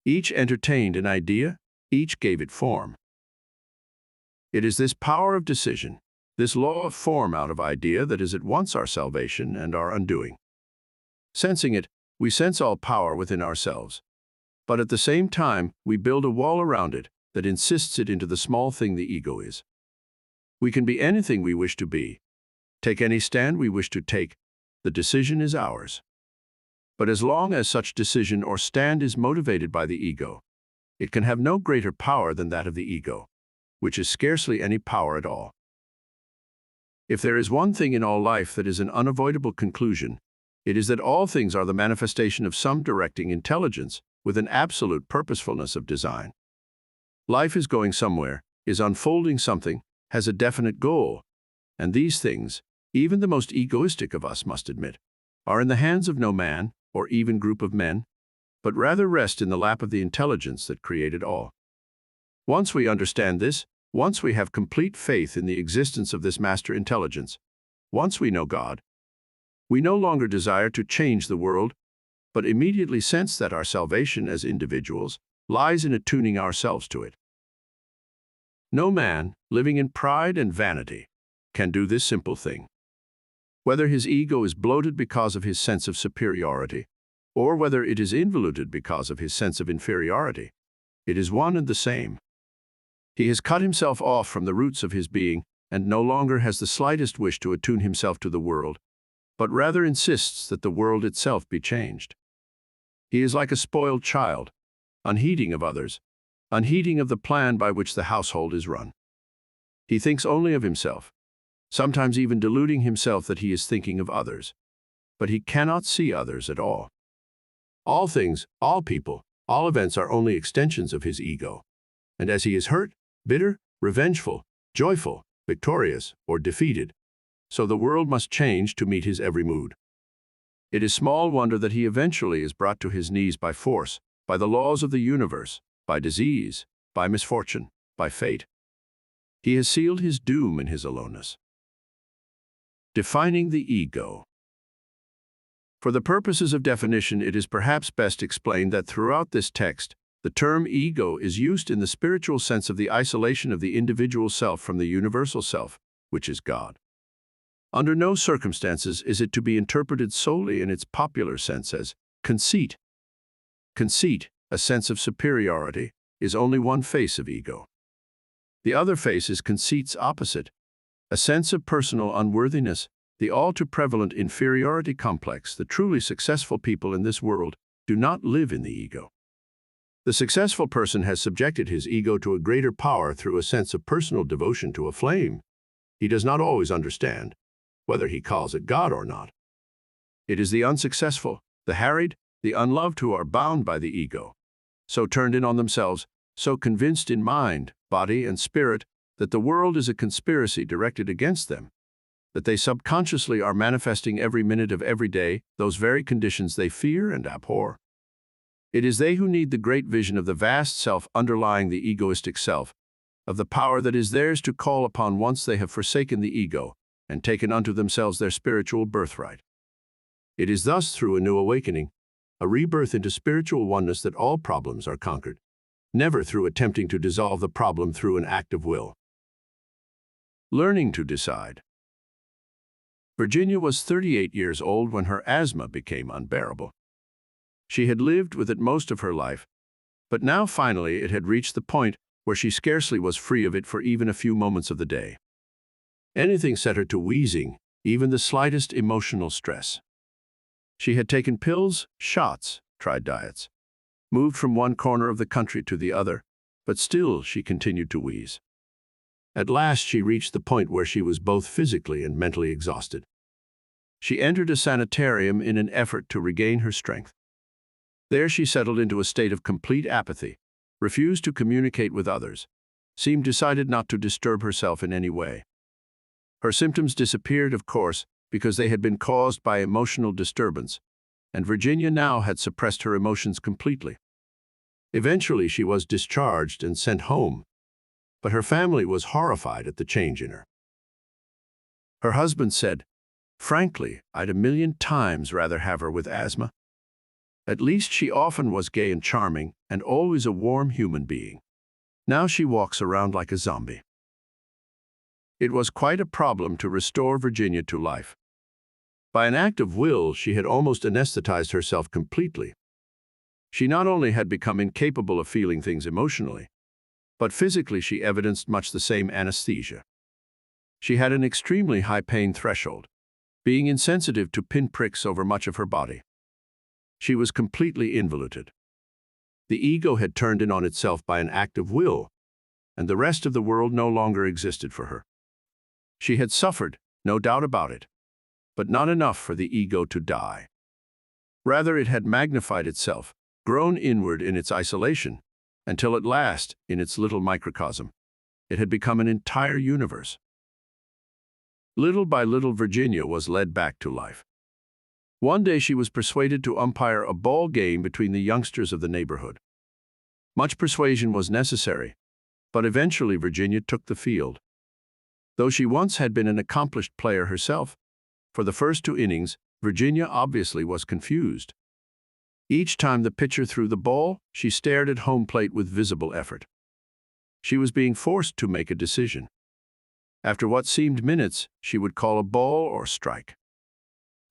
Each entertained an idea, each gave it form. It is this power of decision, this law of form out of idea, that is at once our salvation and our undoing. Sensing it, we sense all power within ourselves, but at the same time we build a wall around it that insists it into the small thing the ego is. We can be anything we wish to be, take any stand we wish to take, the decision is ours. But as long as such decision or stand is motivated by the ego, it can have no greater power than that of the ego, which is scarcely any power at all. If there is one thing in all life that is an unavoidable conclusion, it is that all things are the manifestation of some directing intelligence with an absolute purposefulness of design. Life is going somewhere, is unfolding something, has a definite goal, and these things, even the most egoistic of us must admit, are in the hands of no man, or even group of men, but rather rest in the lap of the intelligence that created all. Once we understand this, once we have complete faith in the existence of this master intelligence, once we know God, we no longer desire to change the world, but immediately sense that our salvation as individuals lies in attuning ourselves to it. No man, living in pride and vanity, can do this simple thing. Whether his ego is bloated because of his sense of superiority, or whether it is involuted because of his sense of inferiority, it is one and the same. He has cut himself off from the roots of his being and no longer has the slightest wish to attune himself to the world, but rather insists that the world itself be changed. He is like a spoiled child, unheeding of others, unheeding of the plan by which the household is run. He thinks only of himself, sometimes even deluding himself that he is thinking of others, but he cannot see others at all. All things, all people, all events are only extensions of his ego, and as he is hurt, bitter, revengeful, joyful, victorious, or defeated, so the world must change to meet his every mood. It is small wonder that he eventually is brought to his knees by force, by the laws of the universe, by disease, by misfortune, by fate. He has sealed his doom in his aloneness. Defining the ego. For the purposes of definition, it is perhaps best explained that throughout this text, the term ego is used in the spiritual sense of the isolation of the individual self from the universal self, which is God. Under no circumstances is it to be interpreted solely in its popular sense as conceit. Conceit, a sense of superiority, is only one face of ego. The other face is conceit's opposite, a sense of personal unworthiness, the all too prevalent inferiority complex. The truly successful people in this world do not live in the ego. The successful person has subjected his ego to a greater power through a sense of personal devotion to a flame. He does not always understand, whether he calls it God or not. It is the unsuccessful, the harried, the unloved who are bound by the ego, so turned in on themselves, so convinced in mind, body, and spirit that the world is a conspiracy directed against them, that they subconsciously are manifesting every minute of every day those very conditions they fear and abhor. It is they who need the great vision of the vast self underlying the egoistic self, of the power that is theirs to call upon once they have forsaken the ego and taken unto themselves their spiritual birthright. It is thus through a new awakening, a rebirth into spiritual oneness, that all problems are conquered, never through attempting to dissolve the problem through an act of will. Learning to decide. Virginia was 38 years old when her asthma became unbearable. She had lived with it most of her life, but now finally it had reached the point where she scarcely was free of it for even a few moments of the day. Anything set her to wheezing, even the slightest emotional stress. She had taken pills, shots, tried diets, moved from one corner of the country to the other, but still she continued to wheeze. At last she reached the point where she was both physically and mentally exhausted. She entered a sanitarium in an effort to regain her strength. There she settled into a state of complete apathy, refused to communicate with others, seemed decided not to disturb herself in any way. Her symptoms disappeared, of course, because they had been caused by emotional disturbance, and Virginia now had suppressed her emotions completely. Eventually she was discharged and sent home, but her family was horrified at the change in her. Her husband said, "Frankly, I'd a million times rather have her with asthma. At least she often was gay and charming, and always a warm human being. Now she walks around like a zombie." It was quite a problem to restore Virginia to life. By an act of will, she had almost anesthetized herself completely. She not only had become incapable of feeling things emotionally, but physically she evidenced much the same anesthesia. She had an extremely high pain threshold, being insensitive to pinpricks over much of her body. She was completely involuted. The ego had turned in on itself by an act of will, and the rest of the world no longer existed for her. She had suffered, no doubt about it, but not enough for the ego to die. Rather, it had magnified itself, grown inward in its isolation, until at last, in its little microcosm, it had become an entire universe. Little by little, Virginia was led back to life. One day she was persuaded to umpire a ball game between the youngsters of the neighborhood. Much persuasion was necessary, but eventually Virginia took the field. Though she once had been an accomplished player herself, for the first 2 innings, Virginia obviously was confused. Each time the pitcher threw the ball, she stared at home plate with visible effort. She was being forced to make a decision. After what seemed minutes, she would call a ball or strike.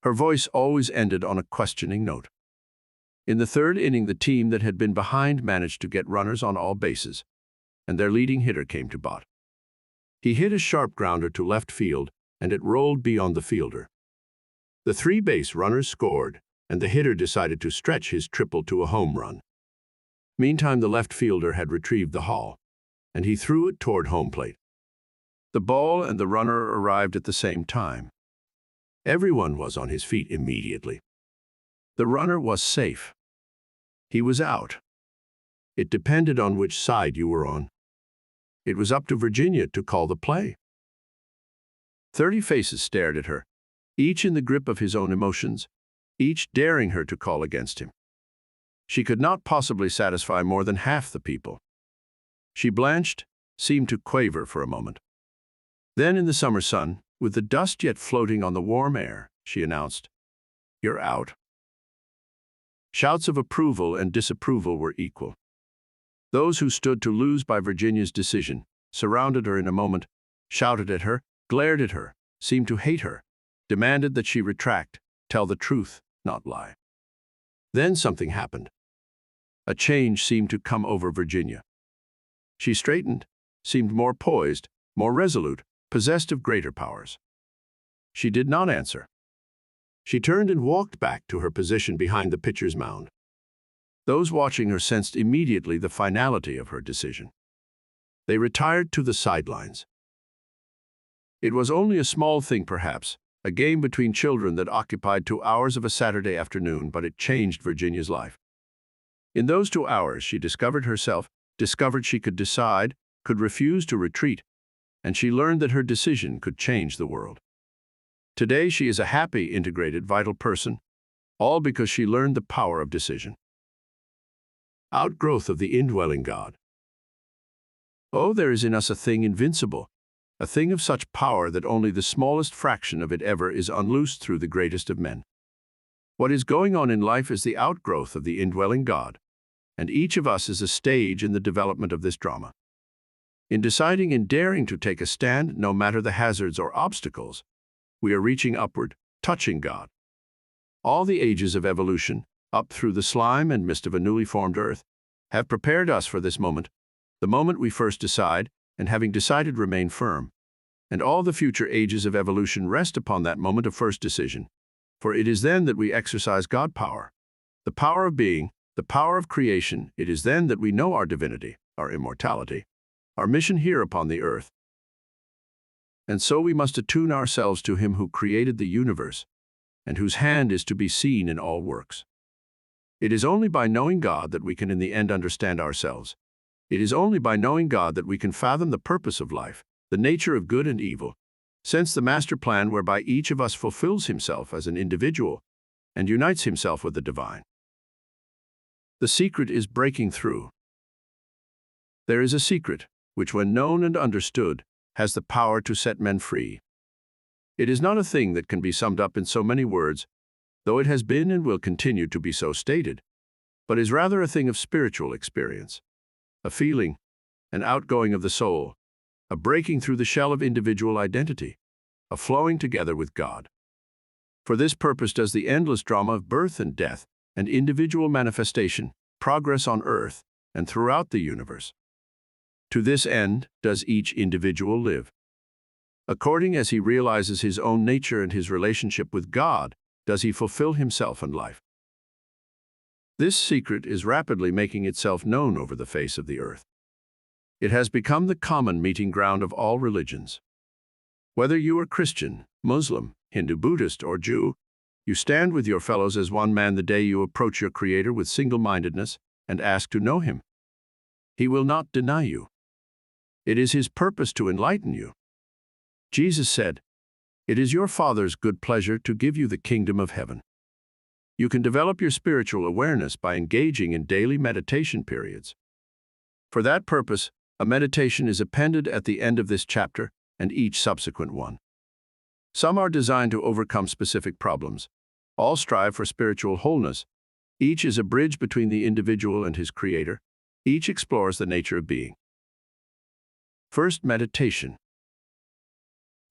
Her voice always ended on a questioning note. In the 3rd inning, the team that had been behind managed to get runners on all bases, and their leading hitter came to bat. He hit a sharp grounder to left field, and it rolled beyond the fielder. The 3 base runners scored, and the hitter decided to stretch his triple to a home run. Meantime, the left fielder had retrieved the ball, and he threw it toward home plate. The ball and the runner arrived at the same time. Everyone was on his feet immediately. The runner was safe. He was out. It depended on which side you were on. It was up to Virginia to call the play. 30 faces stared at her, each in the grip of his own emotions, each daring her to call against him. She could not possibly satisfy more than half the people. She blanched, seemed to quaver for a moment. Then in the summer sun, with the dust yet floating on the warm air, she announced, "You're out." Shouts of approval and disapproval were equal. Those who stood to lose by Virginia's decision surrounded her in a moment, shouted at her, glared at her, seemed to hate her, demanded that she retract, tell the truth, not lie. Then something happened. A change seemed to come over Virginia. She straightened, seemed more poised, more resolute, possessed of greater powers. She did not answer. She turned and walked back to her position behind the pitcher's mound. Those watching her sensed immediately the finality of her decision. They retired to the sidelines. It was only a small thing, perhaps, a game between children that occupied 2 hours of a Saturday afternoon, but it changed Virginia's life. In those 2 hours, she discovered herself, discovered she could decide, could refuse to retreat, and she learned that her decision could change the world. Today, she is a happy, integrated, vital person, all because she learned the power of decision. Outgrowth of the indwelling God. Oh, there is in us a thing invincible, a thing of such power that only the smallest fraction of it ever is unloosed through the greatest of men. What is going on in life is the outgrowth of the indwelling God, and each of us is a stage in the development of this drama. In deciding and daring to take a stand, no matter the hazards or obstacles, we are reaching upward, touching God. All the ages of evolution, up through the slime and mist of a newly formed earth, have prepared us for this moment, the moment we first decide, and having decided remain firm. And all the future ages of evolution rest upon that moment of first decision. For it is then that we exercise God power, the power of being, the power of creation. It is then that we know our divinity, our immortality, our mission here upon the earth. And so we must attune ourselves to Him who created the universe, and whose hand is to be seen in all works. It is only by knowing God that we can in the end understand ourselves. It is only by knowing God that we can fathom the purpose of life, the nature of good and evil, sense the master plan whereby each of us fulfills himself as an individual and unites himself with the divine. The secret is breaking through. There is a secret which, when known and understood, has the power to set men free. It is not a thing that can be summed up in so many words, though it has been and will continue to be so stated, but is rather a thing of spiritual experience, a feeling, an outgoing of the soul, a breaking through the shell of individual identity, a flowing together with God. For this purpose does the endless drama of birth and death and individual manifestation progress on earth and throughout the universe. To this end does each individual live. According as he realizes his own nature and his relationship with God, does he fulfill himself and life. This secret is rapidly making itself known over the face of the earth. It has become the common meeting ground of all religions. Whether you are Christian, Muslim, Hindu, Buddhist, or Jew, you stand with your fellows as one man the day you approach your Creator with single-mindedness and ask to know Him. He will not deny you. It is His purpose to enlighten you. Jesus said, "It is your Father's good pleasure to give you the kingdom of heaven." You can develop your spiritual awareness by engaging in daily meditation periods. For that purpose, a meditation is appended at the end of this chapter and each subsequent one. Some are designed to overcome specific problems. All strive for spiritual wholeness. Each is a bridge between the individual and his Creator. Each explores the nature of being. First, meditation.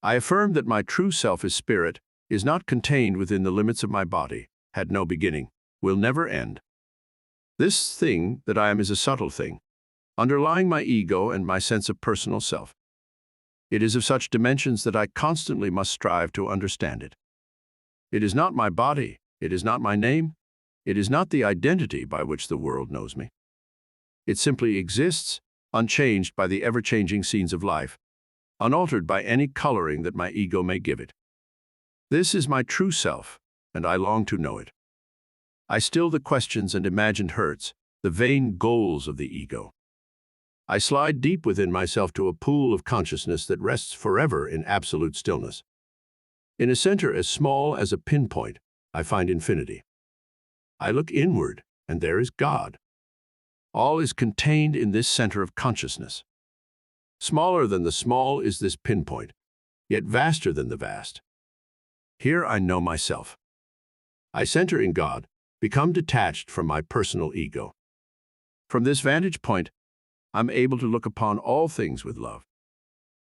I affirm that my true self is spirit, is not contained within the limits of my body, had no beginning, will never end. This thing that I am is a subtle thing, underlying my ego and my sense of personal self. It is of such dimensions that I constantly must strive to understand it. It is not my body, it is not my name, it is not the identity by which the world knows me. It simply exists, unchanged by the ever-changing scenes of life, unaltered by any coloring that my ego may give it. This is my true self, and I long to know it. I still the questions and imagined hurts, the vain goals of the ego. I slide deep within myself to a pool of consciousness that rests forever in absolute stillness. In a center as small as a pinpoint, I find infinity. I look inward, and there is God. All is contained in this center of consciousness. Smaller than the small is this pinpoint, yet vaster than the vast. Here I know myself. I center in God, become detached from my personal ego. From this vantage point, I'm able to look upon all things with love.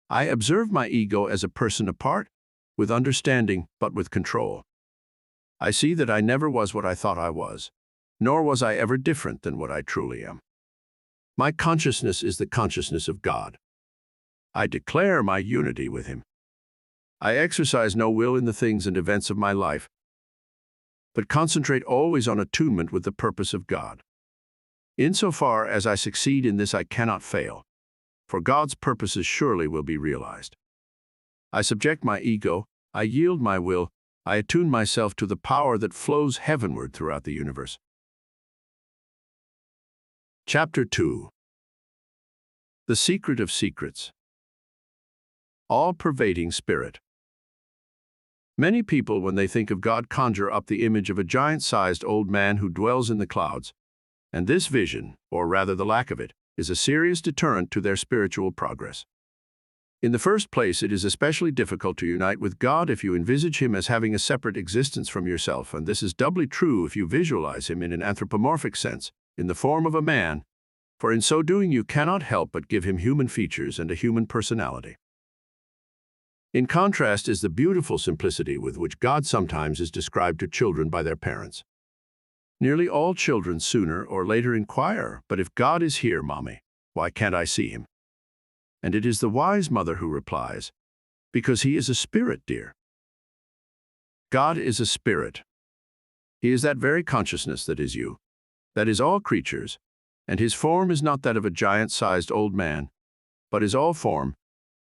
I observe my ego as a person apart, with understanding but with control. I see that I never was what I thought I was, nor was I ever different than what I truly am. My consciousness is the consciousness of God. I declare my unity with Him. I exercise no will in the things and events of my life, but concentrate always on attunement with the purpose of God. Insofar as I succeed in this, I cannot fail, for God's purposes surely will be realized. I subject my ego, I yield my will, I attune myself to the power that flows heavenward throughout the universe. Chapter 2. The Secret of Secrets. All-pervading Spirit. Many people, when they think of God, conjure up the image of a giant-sized old man who dwells in the clouds, and this vision, or rather the lack of it, is a serious deterrent to their spiritual progress. In the first place, it is especially difficult to unite with God if you envisage Him as having a separate existence from yourself, and this is doubly true if you visualize Him in an anthropomorphic sense, in the form of a man, for in so doing you cannot help but give Him human features and a human personality. In contrast is the beautiful simplicity with which God sometimes is described to children by their parents. Nearly all children sooner or later inquire, "But if God is here, Mommy, why can't I see Him?" And it is the wise mother who replies, "Because He is a spirit, dear." God is a spirit. He is that very consciousness that is you, that is all creatures, and His form is not that of a giant-sized old man, but is all form,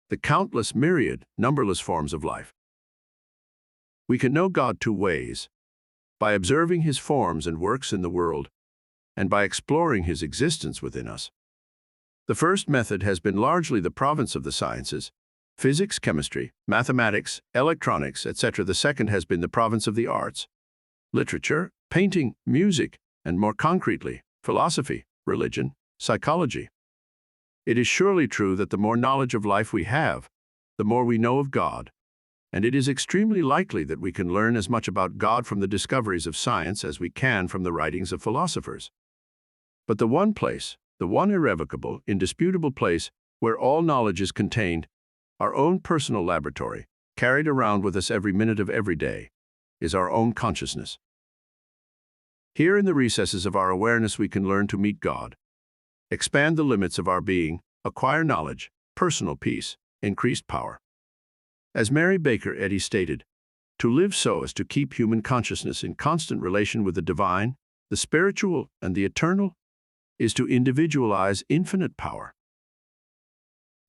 the countless, myriad, numberless forms of life. We can know God two ways: by observing His forms and works in the world, and by exploring His existence within us. The first method has been largely the province of the sciences, physics, chemistry, mathematics, electronics, etc. The second has been the province of the arts, literature, painting, music, and more concretely, philosophy, religion, psychology. It is surely true that the more knowledge of life we have, the more we know of God, and it is extremely likely that we can learn as much about God from the discoveries of science as we can from the writings of philosophers. But the one place, the one irrevocable, indisputable place where all knowledge is contained, our own personal laboratory, carried around with us every minute of every day, is our own consciousness. Here in the recesses of our awareness we can learn to meet God, expand the limits of our being, acquire knowledge, personal peace, increased power. As Mary Baker Eddy stated, to live so as to keep human consciousness in constant relation with the divine, the spiritual, and the eternal, is to individualize infinite power.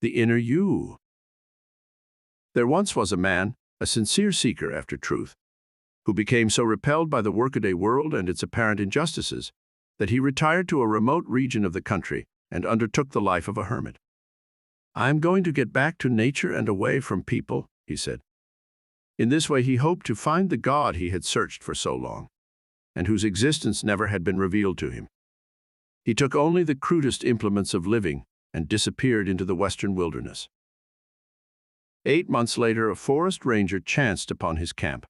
The inner you. There once was a man, a sincere seeker after truth, who became so repelled by the workaday world and its apparent injustices that he retired to a remote region of the country and undertook the life of a hermit. "I am going to get back to nature and away from people," he said. In this way he hoped to find the God he had searched for so long, and whose existence never had been revealed to him. He took only the crudest implements of living and disappeared into the western wilderness. 8 months later, a forest ranger chanced upon his camp.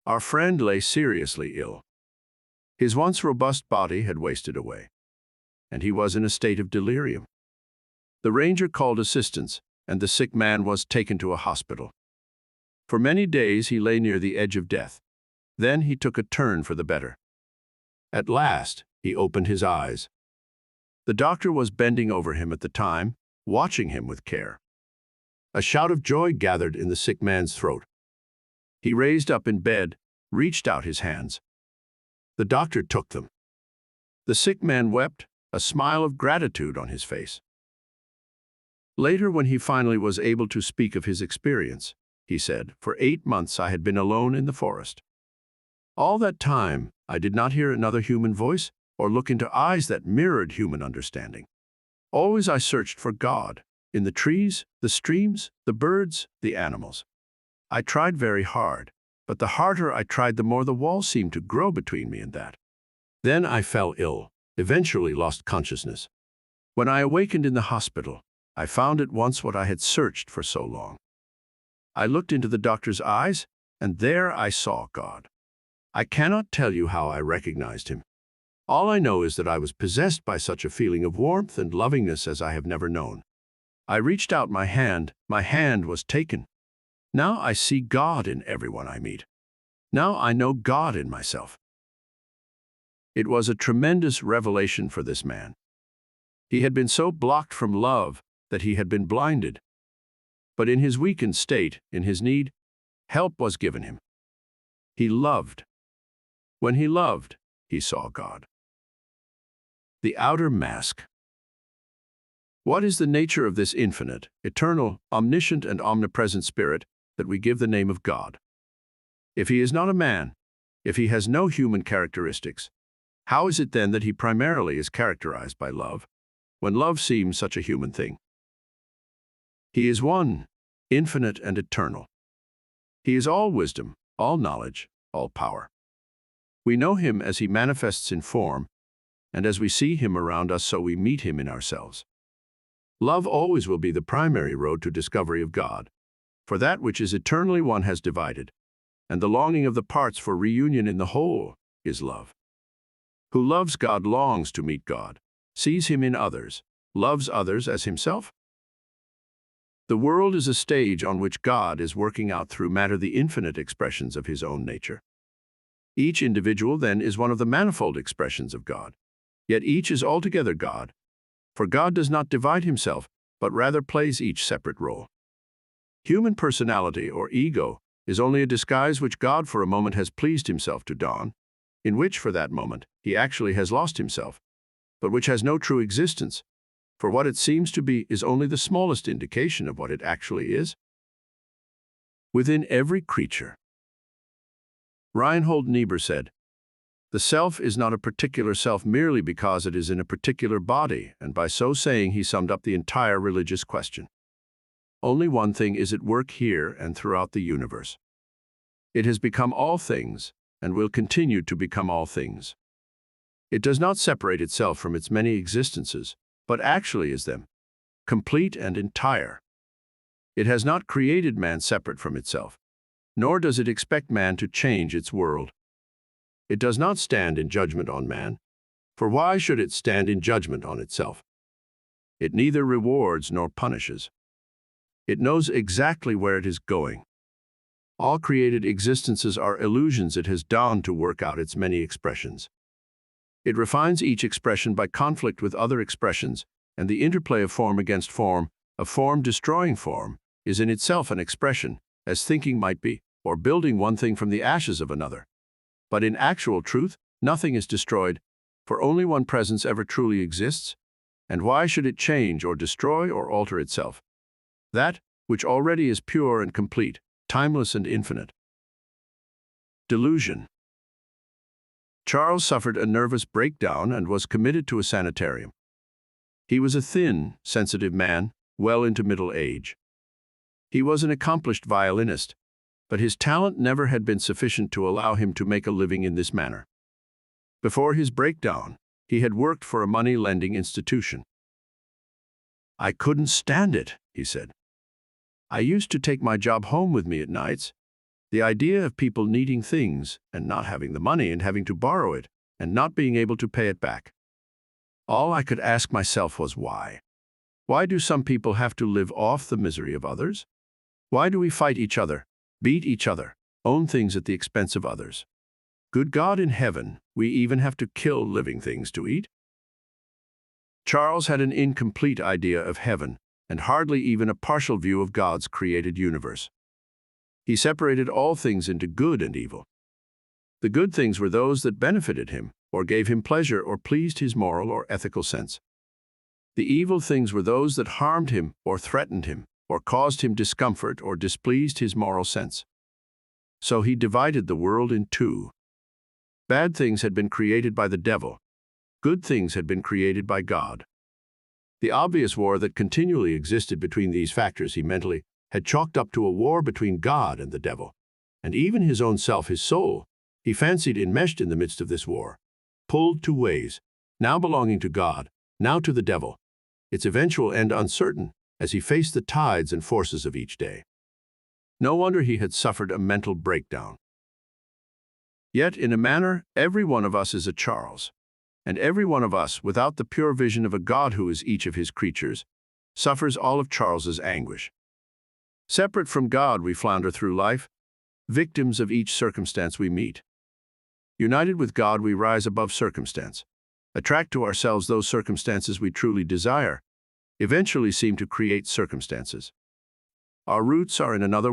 Our friend lay seriously ill. His once robust body had wasted away, and he was in a state of delirium. The ranger called assistance, and the sick man was taken to a hospital. For many days he lay near the edge of death. Then he took a turn for the better. At last, he opened his eyes. The doctor was bending over him at the time, watching him with care. A shout of joy gathered in the sick man's throat. He raised up in bed, reached out his hands. The doctor took them. The sick man wept, a smile of gratitude on his face. Later, when he finally was able to speak of his experience, he said, "For 8 months I had been alone in the forest. All that time, I did not hear another human voice or look into eyes that mirrored human understanding. Always I searched for God, in the trees, the streams, the birds, the animals. I tried very hard, but the harder I tried, the more the wall seemed to grow between me and that. Then I fell ill, eventually lost consciousness. When I awakened in the hospital, I found at once what I had searched for so long. I looked into the doctor's eyes, and there I saw God. I cannot tell you how I recognized Him. All I know is that I was possessed by such a feeling of warmth and lovingness as I have never known. I reached out my hand was taken. Now I see God in everyone I meet. Now I know God in myself. It was a tremendous revelation for this man. He had been so blocked from love that he had been blinded. But in his weakened state, in his need, help was given him. He loved. When he loved, he saw God. The outer mask. What is the nature of this infinite, eternal, omniscient, and omnipresent Spirit that we give the name of God? If he is not a man, if he has no human characteristics, how is it then that he primarily is characterized by love, when love seems such a human thing? He is one, infinite and eternal. He is all wisdom, all knowledge, all power. We know him as he manifests in form, and as we see him around us, so we meet him in ourselves. Love always will be the primary road to discovery of God, for that which is eternally one has divided, and the longing of the parts for reunion in the whole is love. Who loves God longs to meet God, sees him in others, loves others as himself. The world is a stage on which God is working out through matter the infinite expressions of his own nature. Each individual, then, is one of the manifold expressions of God, yet each is altogether God, for God does not divide himself, but rather plays each separate role. Human personality, or ego, is only a disguise which God for a moment has pleased himself to don, in which, for that moment, he actually has lost himself, but which has no true existence, for what it seems to be is only the smallest indication of what it actually is. Within every creature. Reinhold Niebuhr said, "The self is not a particular self merely because it is in a particular body," and by so saying he summed up the entire religious question. Only one thing is at work here and throughout the universe. It has become all things, and will continue to become all things. It does not separate itself from its many existences, but actually is them, complete and entire. It has not created man separate from itself, nor does it expect man to change its world. It does not stand in judgment on man, for why should it stand in judgment on itself? It neither rewards nor punishes. It knows exactly where it is going. All created existences are illusions it has donned to work out its many expressions. It refines each expression by conflict with other expressions, and the interplay of form against form, of form destroying form, is in itself an expression, as thinking might be, or building one thing from the ashes of another. But in actual truth, nothing is destroyed, for only one presence ever truly exists, and why should it change or destroy or alter itself? That which already is pure and complete, timeless and infinite. Delusion. Charles suffered a nervous breakdown and was committed to a sanitarium. He was a thin, sensitive man, well into middle age. He was an accomplished violinist, but his talent never had been sufficient to allow him to make a living in this manner. Before his breakdown, he had worked for a money-lending institution. "I couldn't stand it," he said. "I used to take my job home with me at nights. The idea of people needing things and not having the money and having to borrow it and not being able to pay it back. All I could ask myself was why? Why do some people have to live off the misery of others? Why do we fight each other, beat each other, own things at the expense of others? Good God in heaven, we even have to kill living things to eat?" Charles had an incomplete idea of heaven and hardly even a partial view of God's created universe. He separated all things into good and evil. The good things were those that benefited him, or gave him pleasure, or pleased his moral or ethical sense. The evil things were those that harmed him, or threatened him, or caused him discomfort, or displeased his moral sense. So he divided the world in two. Bad things had been created by the devil. Good things had been created by God. The obvious war that continually existed between these factors he mentally had chalked up to a war between God and the devil, and even his own self, his soul, he fancied enmeshed in the midst of this war, pulled two ways, now belonging to God, now to the devil, its eventual end uncertain as he faced the tides and forces of each day. No wonder he had suffered a mental breakdown. Yet, in a manner, every one of us is a Charles, and every one of us, without the pure vision of a God who is each of his creatures, suffers all of Charles's anguish. Separate from God, we flounder through life, victims of each circumstance we meet. United with God, we rise above circumstance, attract to ourselves those circumstances we truly desire, eventually seem to create circumstances. Our roots are in another